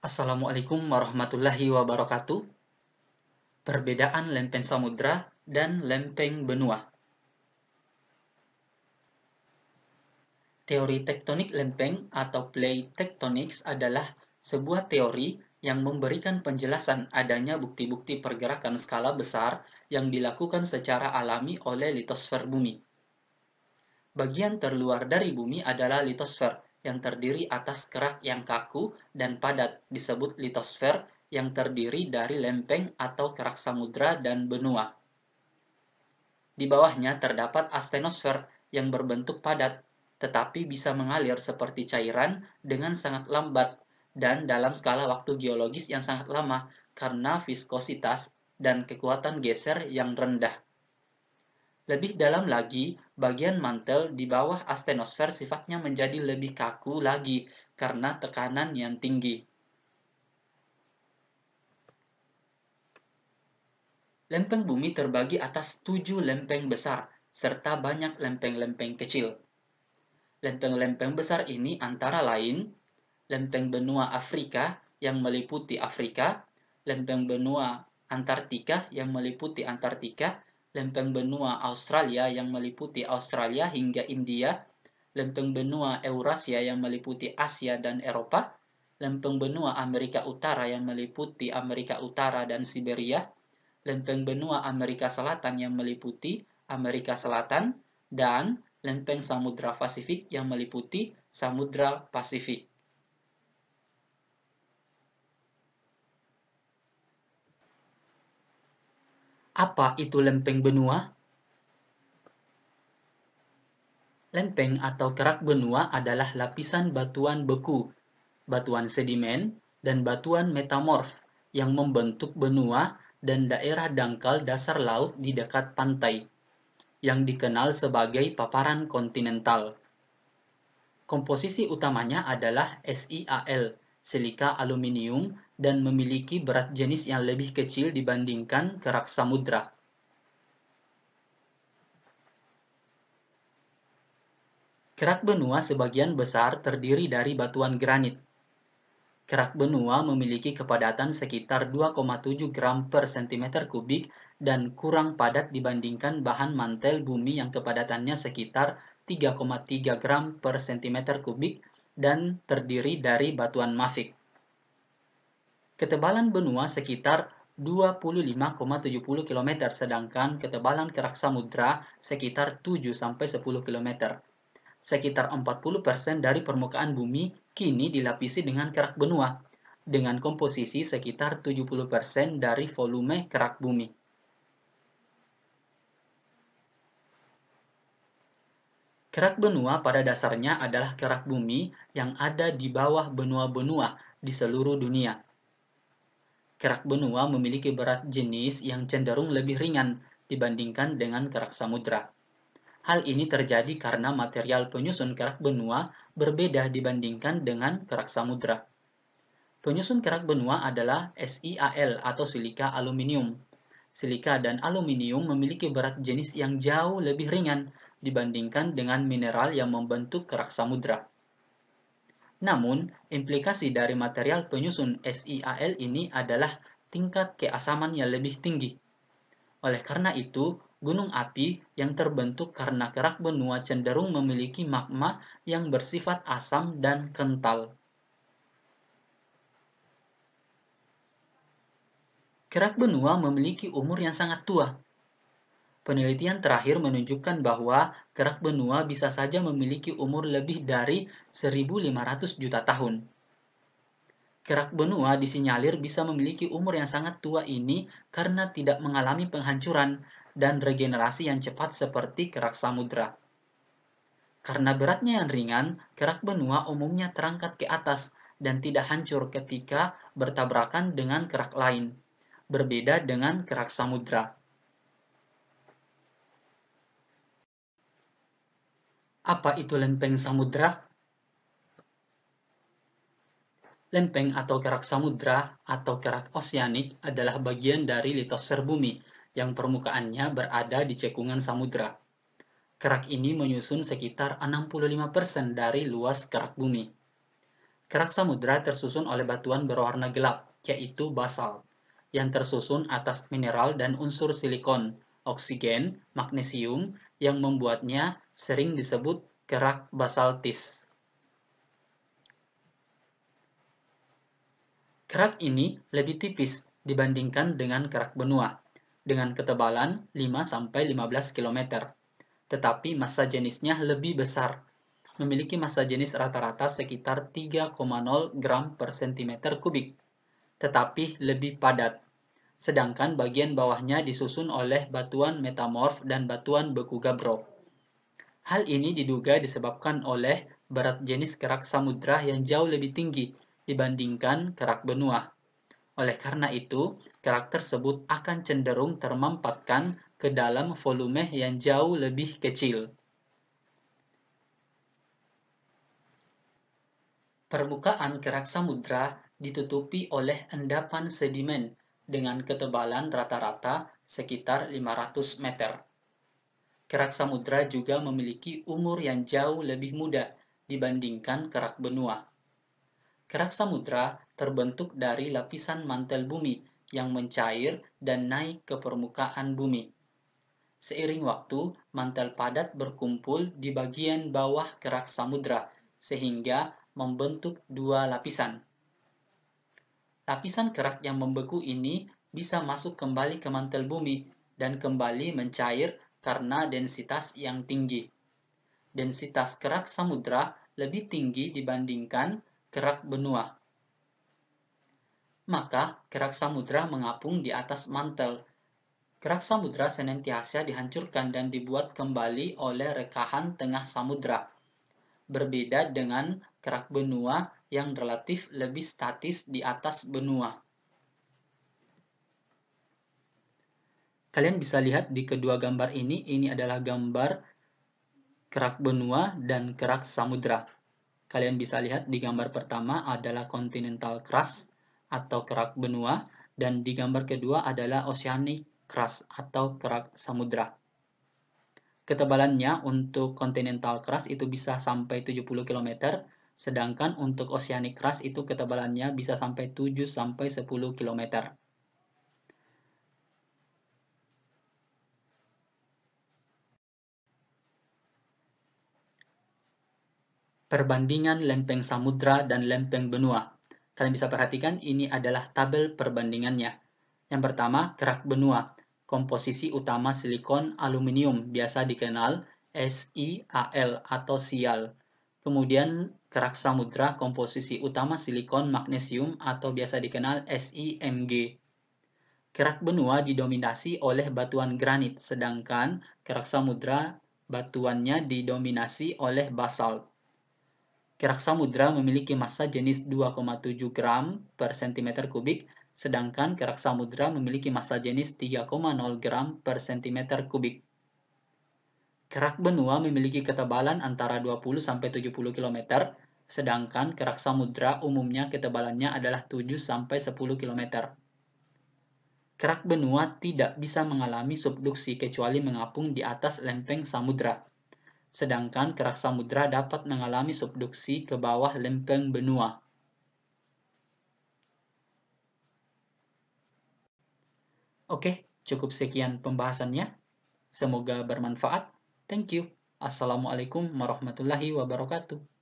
Assalamualaikum warahmatullahi wabarakatuh. Perbedaan lempeng samudra dan lempeng benua. Teori tektonik lempeng atau plate tectonics adalah sebuah teori yang memberikan penjelasan adanya bukti-bukti pergerakan skala besar yang dilakukan secara alami oleh litosfer bumi. Bagian terluar dari bumi adalah litosfer yang terdiri atas kerak yang kaku dan padat disebut litosfer yang terdiri dari lempeng atau kerak samudra dan benua. Di bawahnya terdapat astenosfer yang berbentuk padat tetapi bisa mengalir seperti cairan dengan sangat lambat dan dalam skala waktu geologis yang sangat lama karena viskositas dan kekuatan geser yang rendah. Lebih dalam lagi, bagian mantel di bawah astenosfer sifatnya menjadi lebih kaku lagi karena tekanan yang tinggi. Lempeng bumi terbagi atas 7 lempeng besar, serta banyak lempeng-lempeng kecil. Lempeng-lempeng besar ini antara lain lempeng benua Afrika yang meliputi Afrika, lempeng benua Antartika yang meliputi Antartika, lempeng benua Australia yang meliputi Australia hingga India, lempeng benua Eurasia yang meliputi Asia dan Eropa, lempeng benua Amerika Utara yang meliputi Amerika Utara dan Siberia, lempeng benua Amerika Selatan yang meliputi Amerika Selatan, dan lempeng Samudra Pasifik yang meliputi Samudra Pasifik. Apa itu lempeng benua? Lempeng atau kerak benua adalah lapisan batuan beku, batuan sedimen, dan batuan metamorf yang membentuk benua dan daerah dangkal dasar laut di dekat pantai, yang dikenal sebagai paparan kontinental. Komposisi utamanya adalah SiAl, silika aluminium, dan memiliki berat jenis yang lebih kecil dibandingkan kerak samudra. Kerak benua sebagian besar terdiri dari batuan granit. Kerak benua memiliki kepadatan sekitar 2,7 gram per cm kubik dan kurang padat dibandingkan bahan mantel bumi yang kepadatannya sekitar 3,3 gram per cm kubik dan terdiri dari batuan mafik. Ketebalan benua sekitar 25,70 km sedangkan ketebalan kerak samudra sekitar 7-10 km. Sekitar 40% dari permukaan bumi kini dilapisi dengan kerak benua, dengan komposisi sekitar 70% dari volume kerak bumi. Kerak benua pada dasarnya adalah kerak bumi yang ada di bawah benua-benua di seluruh dunia. Kerak benua memiliki berat jenis yang cenderung lebih ringan dibandingkan dengan kerak samudra. Hal ini terjadi karena material penyusun kerak benua berbeda dibandingkan dengan kerak samudra. Penyusun kerak benua adalah SiAl atau silika aluminium. Silika dan aluminium memiliki berat jenis yang jauh lebih ringan dibandingkan dengan mineral yang membentuk kerak samudra. Namun, implikasi dari material penyusun SiAl ini adalah tingkat keasaman yang lebih tinggi. Oleh karena itu, gunung api yang terbentuk karena kerak benua cenderung memiliki magma yang bersifat asam dan kental. Kerak benua memiliki umur yang sangat tua. Penelitian terakhir menunjukkan bahwa kerak benua bisa saja memiliki umur lebih dari 1.500 juta tahun. Kerak benua disinyalir bisa memiliki umur yang sangat tua ini karena tidak mengalami penghancuran dan regenerasi yang cepat seperti kerak samudra. Karena beratnya yang ringan, kerak benua umumnya terangkat ke atas dan tidak hancur ketika bertabrakan dengan kerak lain, berbeda dengan kerak samudra. Apa itu lempeng samudra? Lempeng atau kerak samudra atau kerak oseanik adalah bagian dari litosfer bumi yang permukaannya berada di cekungan samudra. Kerak ini menyusun sekitar 65% dari luas kerak bumi. Kerak samudra tersusun oleh batuan berwarna gelap, yaitu basalt, yang tersusun atas mineral dan unsur silikon, oksigen, magnesium, yang membuatnya sering disebut kerak basaltis. Kerak ini lebih tipis dibandingkan dengan kerak benua, dengan ketebalan 5-15 km, tetapi massa jenisnya lebih besar, memiliki massa jenis rata-rata sekitar 3,0 gram per cm kubik, tetapi lebih padat, sedangkan bagian bawahnya disusun oleh batuan metamorf dan batuan beku gabbro. Hal ini diduga disebabkan oleh berat jenis kerak samudra yang jauh lebih tinggi dibandingkan kerak benua. Oleh karena itu, kerak tersebut akan cenderung termampatkan ke dalam volume yang jauh lebih kecil. Permukaan kerak samudra ditutupi oleh endapan sedimen dengan ketebalan rata-rata sekitar 500 meter. Kerak samudra juga memiliki umur yang jauh lebih muda dibandingkan kerak benua. Kerak samudra terbentuk dari lapisan mantel bumi yang mencair dan naik ke permukaan bumi. Seiring waktu, mantel padat berkumpul di bagian bawah kerak samudra sehingga membentuk dua lapisan. Lapisan kerak yang membeku ini bisa masuk kembali ke mantel bumi dan kembali mencair karena densitas yang tinggi. Densitas kerak samudra lebih tinggi dibandingkan kerak benua. Maka kerak samudra mengapung di atas mantel. Kerak samudra senantiasa dihancurkan dan dibuat kembali oleh rekahan tengah samudra. Berbeda dengan kerak benua yang relatif lebih statis di atas benua. Kalian bisa lihat di kedua gambar ini adalah gambar kerak benua dan kerak samudra. Kalian bisa lihat di gambar pertama adalah continental crust atau kerak benua, dan di gambar kedua adalah oceanic crust atau kerak samudra. Ketebalannya untuk continental crust itu bisa sampai 70 km, sedangkan untuk oceanic crust itu ketebalannya bisa sampai 7-10 km. Perbandingan lempeng samudra dan lempeng benua. Kalian bisa perhatikan ini adalah tabel perbandingannya. Yang pertama, kerak benua. Komposisi utama silikon aluminium, biasa dikenal SiAl atau Sial. Kemudian kerak samudra, komposisi utama silikon magnesium atau biasa dikenal SiMg. Kerak benua didominasi oleh batuan granit, sedangkan kerak samudra batuannya didominasi oleh basalt. Kerak samudra memiliki massa jenis 2,7 gram per cm kubik, sedangkan kerak samudra memiliki massa jenis 3,0 gram per cm kubik. Kerak benua memiliki ketebalan antara 20-70 km, sedangkan kerak samudra umumnya ketebalannya adalah 7-10 km. Kerak benua tidak bisa mengalami subduksi kecuali mengapung di atas lempeng samudra. Sedangkan kerak samudra dapat mengalami subduksi ke bawah lempeng benua. Oke, cukup sekian pembahasannya. Semoga bermanfaat. Thank you. Assalamualaikum warahmatullahi wabarakatuh.